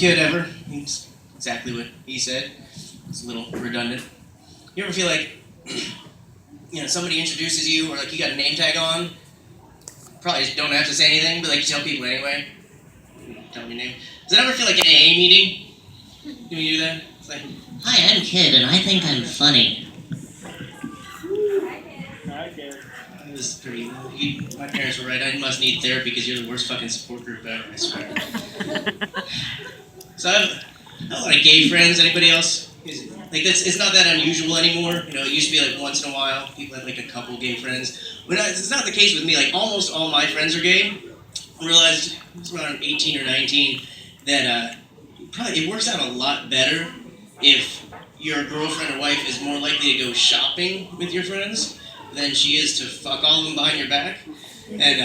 kid ever. It's exactly what he said. It's a little redundant. You ever feel like, somebody introduces you or like you got a name tag on? Probably don't have to say anything, but like you tell people anyway. Tell them your name. Does that ever feel like an AA meeting? Can you do that? It's like, hi, I'm Kid, and I think I'm funny. It was pretty. My parents were right. I must need therapy because you're the worst fucking support group ever. I swear. So I have a lot of gay friends. Anybody else? Like it's not that unusual anymore. It used to be like once in a while people had like a couple gay friends. But it's not the case with me. Like almost all my friends are gay. I realized I was around 18 or 19 that probably it works out a lot better if your girlfriend or wife is more likely to go shopping with your friends than she is to fuck all of them behind your back. And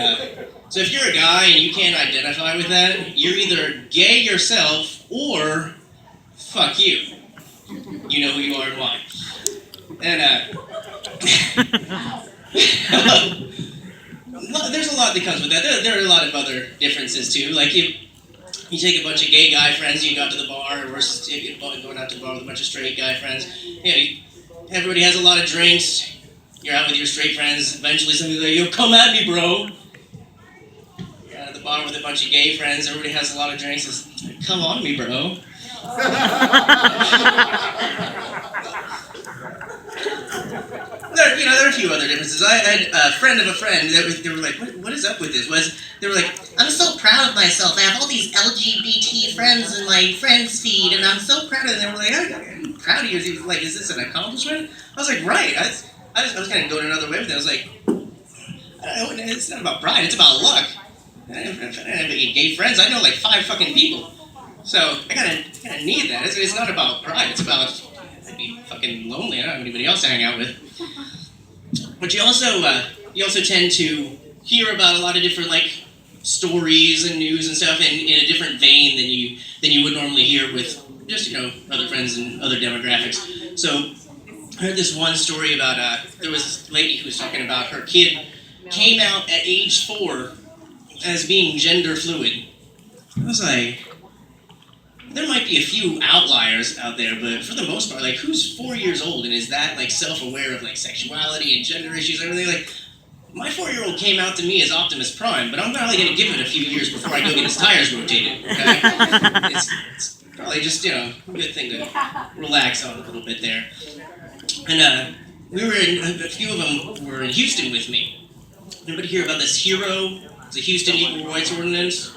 so if you're a guy and you can't identify with that, you're either gay yourself or fuck you. You know who you are and why. And there's a lot that comes with that. There are a lot of other differences too. Like you take a bunch of gay guy friends, you go out to the bar versus going out to the bar with a bunch of straight guy friends. Everybody has a lot of drinks. You're out with your straight friends. Eventually somebody's like, yo, come at me, bro. You're out at the bar with a bunch of gay friends. Everybody has a lot of drinks. It's, come on me, bro. There are a few other differences. I had a friend of a friend that they were like, what is up with this? They were like, I'm so proud of myself. I have all these LGBT friends in my friends feed, and I'm so proud of them. They were like, I'm proud of you. Like, is this an accomplishment? I was like, right. I was kind of going another way with it. I was like, it's not about pride. It's about luck. I don't have any gay friends. I know like 5 fucking people. So I kind of need that. It's not about pride. It's about I'd be fucking lonely. I don't have anybody else to hang out with. But you also tend to hear about a lot of different like stories and news and stuff in a different vein than you would normally hear with just other friends and other demographics. So I heard this one story about there was this lady who was talking about her kid came out at age 4 as being gender fluid. I was like, there might be a few outliers out there, but for the most part, like, who's 4 years old and is that, like, self-aware of, like, sexuality and gender issues and everything? Like, my 4-year-old came out to me as Optimus Prime, but I'm probably going to give it a few years before I go get his tires rotated, okay? It's probably just, a good thing to relax on a little bit there. And, a few of them were in Houston with me. Anybody hear about this HERO, the Houston Equal Rights Ordinance?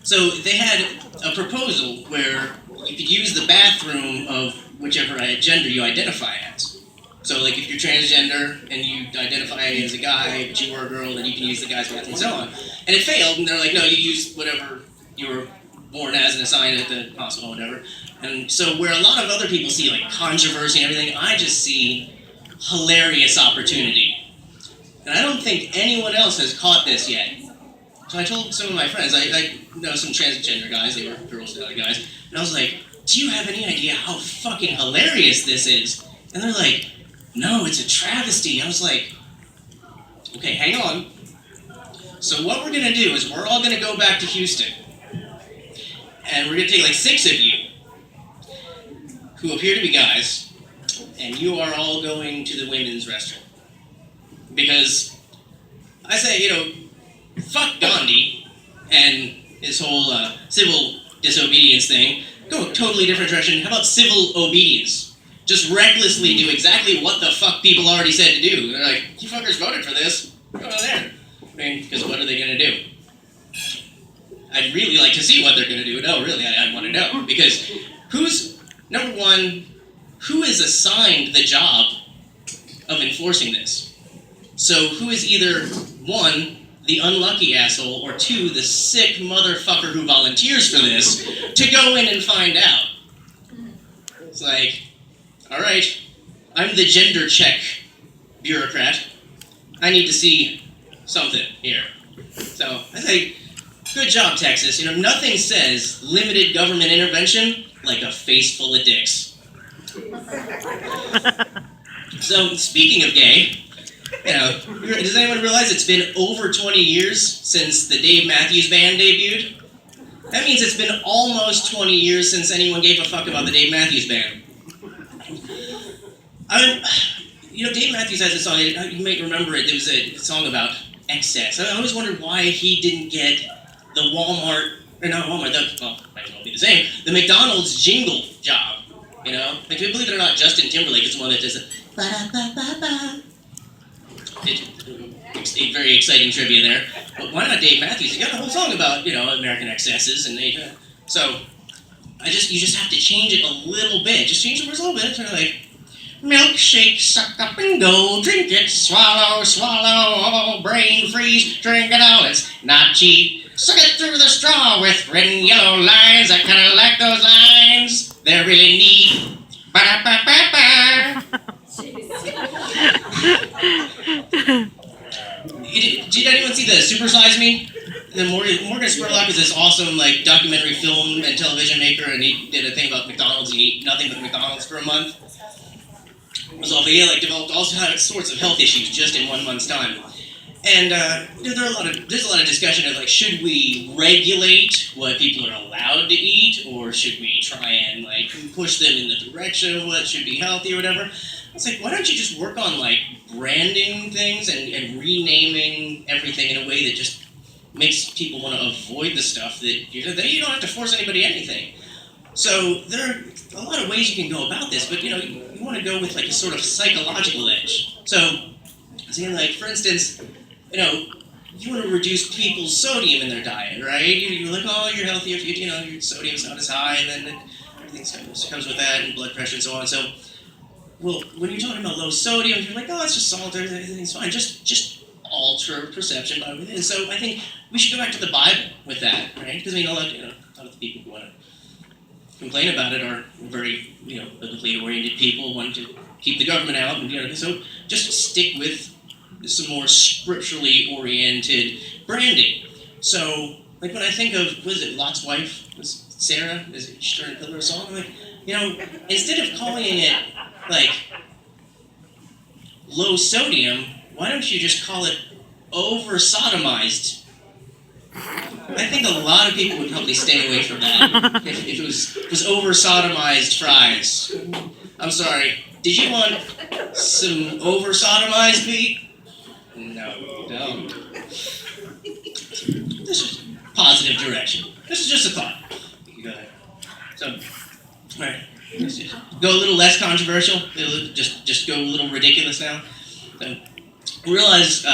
So they had a proposal where you could use the bathroom of whichever gender you identify as. So like if you're transgender and you identify as a guy, but you were a girl, then you can use the guy's bathroom and so on. And it failed, and they're like, no, you use whatever you were born as and assigned at the hospital or whatever. And so where a lot of other people see like controversy and everything, I just see hilarious opportunity. And I don't think anyone else has caught this yet. So I told some of my friends, I know some transgender guys, they were girls and other guys, and I was like, do you have any idea how fucking hilarious this is? And they're like, no, it's a travesty. I was like, okay, hang on. So what we're going to do is we're all going to go back to Houston, and we're going to take like 6 of you, who appear to be guys, and you are all going to the women's restroom. Because I say, fuck Gandhi and his whole civil disobedience thing. Go a totally different direction. How about civil obedience? Just recklessly do exactly what the fuck people already said to do. They're like, you fuckers voted for this. Go down there. I mean, because what are they going to do? I'd really like to see what they're going to do. No, really, I want to know. Because number one, who is assigned the job of enforcing this? So who is either, 1, the unlucky asshole, or 2, the sick motherfucker who volunteers for this to go in and find out? It's like, alright, I'm the gender check bureaucrat. I need to see something here. So, I say, good job, Texas. Nothing says limited government intervention like a face full of dicks. So, speaking of gay, does anyone realize it's been over 20 years since the Dave Matthews Band debuted? That means it's been almost 20 years since anyone gave a fuck about the Dave Matthews Band. Dave Matthews has a song, you might remember it, there was a song about excess. I always wondered why he didn't get the Walmart, or not Walmart, might as well be the same, the McDonald's jingle job, Like, believe it or not, Justin Timberlake is the one that does it. Ba-da-ba-ba-ba. It's a very exciting trivia there. But why not Dave Matthews? He got a whole song about, American excesses, and so you just have to change it a little bit. Just change the words a little bit. Sort of like, milkshake, suck up and go, drink it, swallow, swallow, brain freeze, drink it all, it's not cheap. Suck it through the straw with red and yellow lines. I kinda like those lines. They're really neat. Ba-da-ba-ba-ba. Did anyone see the Super Size Me? The Morgan Spurlock is this awesome documentary film and television maker, and he did a thing about McDonald's. He ate nothing but McDonald's for a month. It was all he developed all sorts of health issues just in 1 month's time. And there's a lot of discussion of should we regulate what people are allowed to eat, or should we try and push them in the direction of what should be healthy or whatever. It's why don't you just work on branding things and renaming everything in a way that just makes people want to avoid the stuff that you don't have to force anybody anything. So there are a lot of ways you can go about this, but you want to go with a sort of psychological edge. So for instance, you want to reduce people's sodium in their diet, right? You're like, oh, you're healthy if your sodium's not as high, and then everything comes with that, and blood pressure and so on. So, well, when you're talking about low sodium, you're like, oh, it's just salt, everything's fine. Just alter perception by within. So I think we should go back to the Bible with that, right? Because a lot of the people who want to complain about it are very, biblically oriented people, want to keep the government out, and so just stick with some more scripturally oriented branding. So, when I think of, what is it, Lot's wife, was Sarah, is it she turned a pillar of salt? Instead of calling it low sodium, why don't you just call it over sodomized? I think a lot of people would probably stay away from that if it was over sodomized fries. I'm sorry. Did you want some over sodomized meat? No, you don't. This is positive direction. This is just a thought. Go ahead. So, all right. Let's just go a little less controversial. Just go a little ridiculous now. So, I realized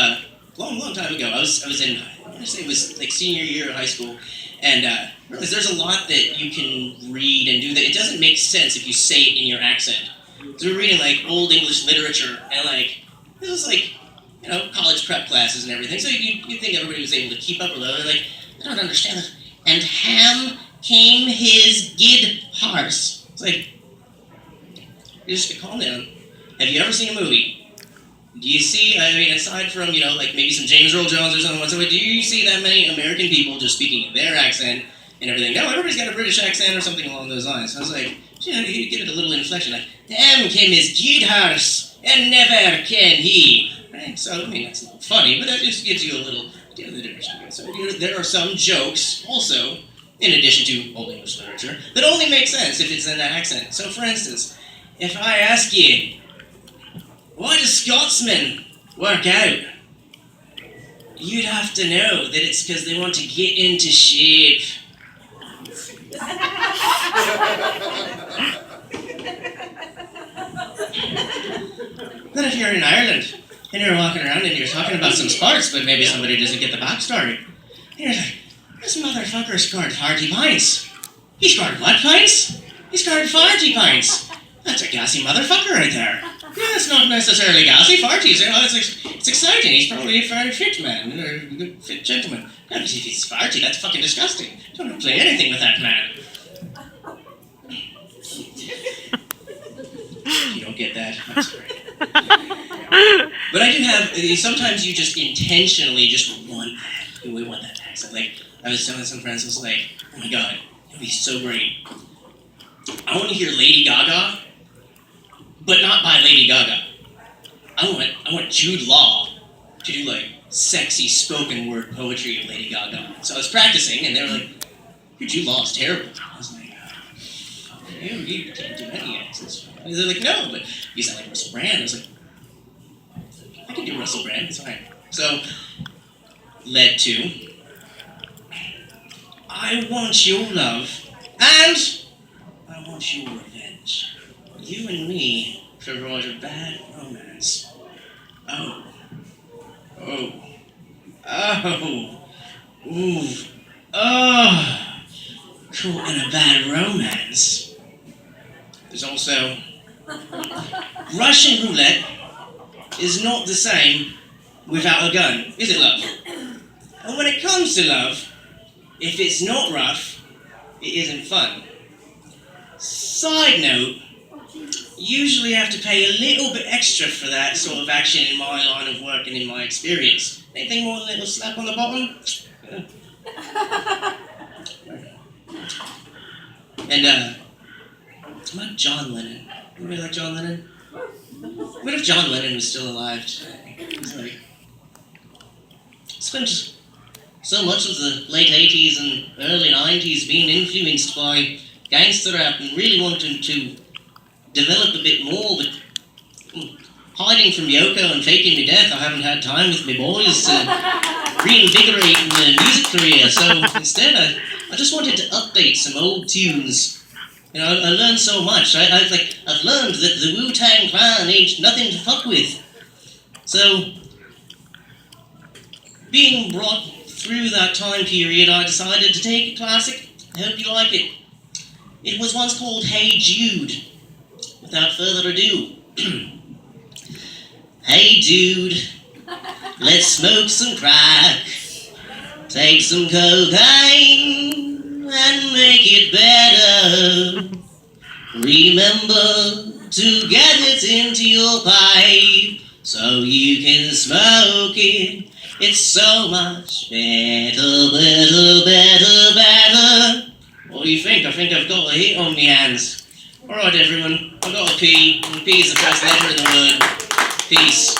long time ago, I was in, I want to say it was senior year of high school, and realized there's a lot that you can read and do that it doesn't make sense if you say it in your accent. So we're reading Old English literature, and this was college prep classes and everything. So you think everybody was able to keep up with it. I don't understand this. And Ham came his gid horse. It's you just get calm down. Have you ever seen a movie? Do you see, aside from, maybe some James Earl Jones or something whatsoever, do you see that many American people just speaking in their accent and everything? No, everybody's got a British accent or something along those lines. So I was you give it a little inflection. Ham came his gid horse, and never can he. Right? So, that's a little funny, but that just gives you a little idea of the direction. So, there are some jokes, also, in addition to Old English literature, that only make sense if it's in that accent. So, for instance, if I ask you, why do Scotsmen work out? You'd have to know that it's because they want to get into shape. Then if you're in Ireland, and you're walking around and you're talking about some sports, but maybe somebody doesn't get the backstory, and you're like, this motherfucker scored 40 points. He scored what points? He scored 40 points. That's a gassy motherfucker right there. Yeah, it's not necessarily gassy. 40, it's exciting. He's probably a very fit man, or a good fit gentleman. Yeah, but if he's 40, that's fucking disgusting. You don't want to play anything with that man. You don't get that? I'm sorry. But I do have, sometimes you just intentionally just want that. We want that accent. I was telling some friends, I was like, oh my god, it would be so great. I want to hear Lady Gaga, but not by Lady Gaga. I want Jude Law to do sexy spoken word poetry of Lady Gaga. So I was practicing, and they were like, dude, you lost terrible. I was like, you can't do any accents. And they're like, no, but you sound like Russell Brand. I was like, I can do Russell Brand, it's fine. So, led to, I want your love, and I want your revenge. You and me should write a bad romance. Oh. Oh. Oh. Ooh. Oh. Caught in a bad romance. There's also Russian roulette is not the same without a gun, is it, love? And when it comes to love, if it's not rough, it isn't fun. Side note, usually have to pay a little bit extra for that sort of action in my line of work and in my experience. Anything more than a little slap on the bottom? Yeah. And, what about John Lennon? Anybody like John Lennon? What if John Lennon was still alive today? He's like, spent so much of the late 80s and early 90s being influenced by gangster rap and really wanting to develop a bit more, but hiding from Yoko and faking my death, I haven't had time with my boys to reinvigorate my music career, so instead I just wanted to update some old tunes. You know, I learned so much. I've learned that the Wu-Tang Clan ain't nothing to fuck with. So, being brought through that time period, I decided to take a classic. I hope you like it. It was once called Hey Jude. Without further ado. Hey dude, let's smoke some crack, take some cocaine, and make it better. Remember to get it into your pipe, so you can smoke it. It's so much better, better, better, better. What do you think? I think I've got a hit on my hands. Alright everyone, I've got a P, and P is the first letter in the word. Peace.